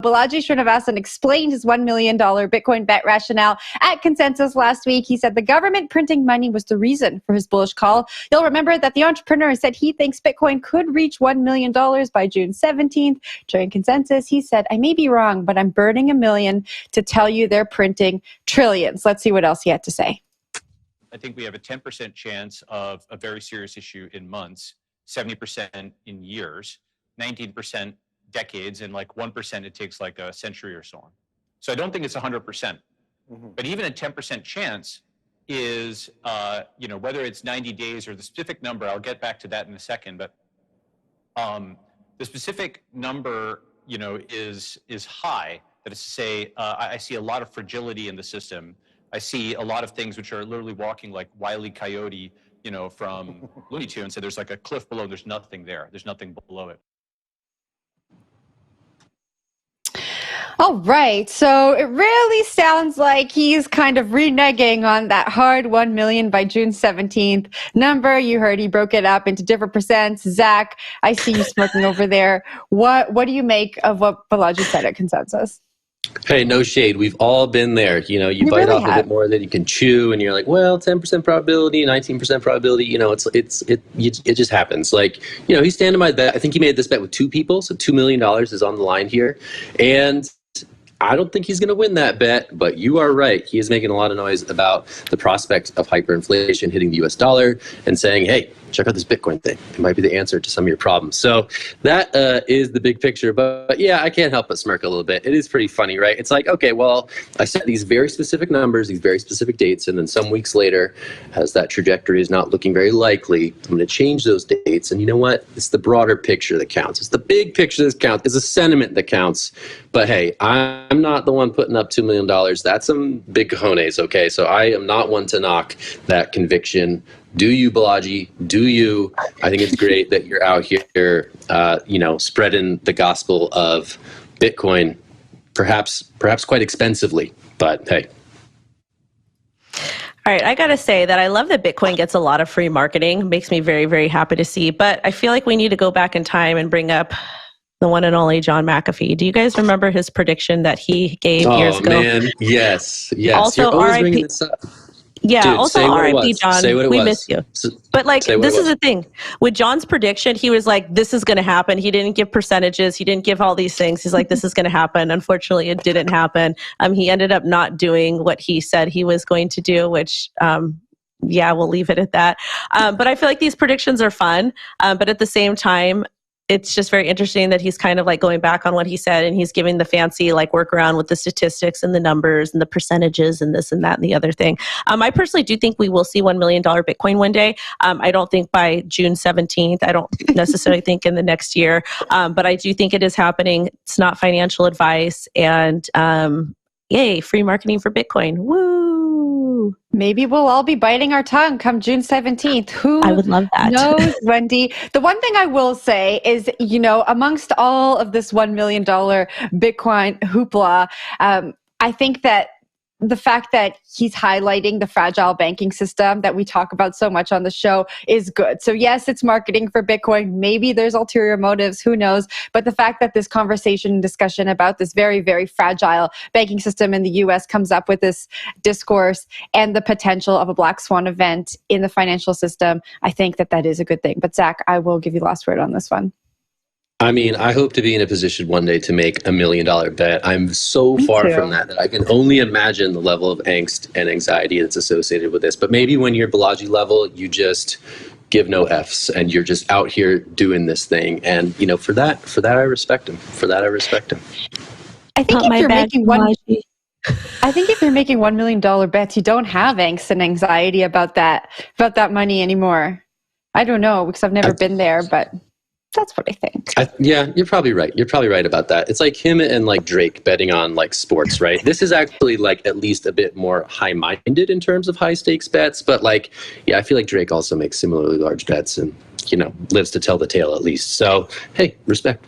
Balaji Srinivasan explained his $1 million Bitcoin bet rationale at Consensus last week. He said the government printing money was the reason for his bullish call. You'll remember that the entrepreneur said he thinks Bitcoin could reach $1 million by June 17th. During Consensus, he said, I may be wrong, but I'm burning $1 million to tell you they're printing trillions. Let's see what else he had to say. I think we have a 10% chance of a very serious issue in months, 70% in years, 19% decades, and like 1% it takes like a century or so on. So I don't think it's 100%. But even a 10% chance is, whether it's 90 days or the specific number, I'll get back to that in a second, but the specific number, is high. That is to say, I see a lot of fragility in the system. I see a lot of things which are literally walking like Wile E. Coyote, from Looney Tunes. So there's like a cliff below, there's nothing there. There's nothing below it. All right, so it really sounds like he's kind of reneging on that hard 1 million by June 17th number. You heard he broke it up into different percents. Zach, I see you smirking over there. What do you make of what Balaji said at Consensus? Hey, no shade. We've all been there. You bite really off a bit more than you can chew, and you're like, well, 10% probability, 19% probability. It just happens. Like, he's standing by bet. I think he made this bet with two people, so $2 million is on the line here, and I don't think he's going to win that bet, but you are right. He is making a lot of noise about the prospect of hyperinflation hitting the US dollar and saying, hey, check out this Bitcoin thing. It might be the answer to some of your problems. So that is the big picture. But yeah, I can't help but smirk a little bit. It is pretty funny, right? It's like, okay, well, I set these very specific numbers, these very specific dates, and then some weeks later, as that trajectory is not looking very likely, I'm going to change those dates. And you know what? It's the broader picture that counts. It's the big picture that counts. It's the sentiment that counts. But hey, I'm not the one putting up $2 million. That's some big cojones, okay? So I am not one to knock that conviction. Do you, Balaji? Do you? I think it's great that you're out here, spreading the gospel of Bitcoin, perhaps quite expensively, but hey. All right, I got to say that I love that Bitcoin gets a lot of free marketing. Makes me very, very happy to see. But I feel like we need to go back in time and bring up the one and only John McAfee. Do you guys remember his prediction that he gave years ago? Oh, man. Yes. Also, you're always bringing this up. Yeah, Dude, also RIP John, we miss you. But this is the thing. With John's prediction, he was like, this is going to happen. He didn't give percentages. He didn't give all these things. He's like, this is going to happen. Unfortunately, it didn't happen. He ended up not doing what he said he was going to do, which, we'll leave it at that. But I feel like these predictions are fun. But at the same time, it's just very interesting that he's kind of like going back on what he said, and he's giving the fancy like workaround with the statistics and the numbers and the percentages and this and that and the other thing. I personally do think we will see $1 million Bitcoin one day. I don't think by June 17th. I don't necessarily think in the next year, but I do think it is happening. It's not financial advice, and yay, free marketing for Bitcoin. Woo! Maybe we'll all be biting our tongue come June 17th. I would love that. Knows, Wendy? The one thing I will say is, amongst all of this $1 million Bitcoin hoopla, I think that the fact that he's highlighting the fragile banking system that we talk about so much on the show is good. So yes, it's marketing for Bitcoin. Maybe there's ulterior motives, who knows? But the fact that this conversation and discussion about this very, very fragile banking system in the US comes up with this discourse and the potential of a black swan event in the financial system, I think that is a good thing. But Zach, I will give you the last word on this one. I mean, I hope to be in a position one day to make $1 million bet. I'm so far from that I can only imagine the level of angst and anxiety that's associated with this. But maybe when you're Balaji level, you just give no Fs and you're just out here doing this thing. And, for that I respect him. I think if you're making $1 million bets, you don't have angst and anxiety about that money anymore. I don't know, because I've never been there, but that's what I think. Yeah, you're probably right. You're probably right about that. It's like him and like Drake betting on like sports, right? This is actually like at least a bit more high-minded in terms of high stakes bets. But like, yeah, I feel like Drake also makes similarly large bets and, lives to tell the tale at least. So, hey, respect.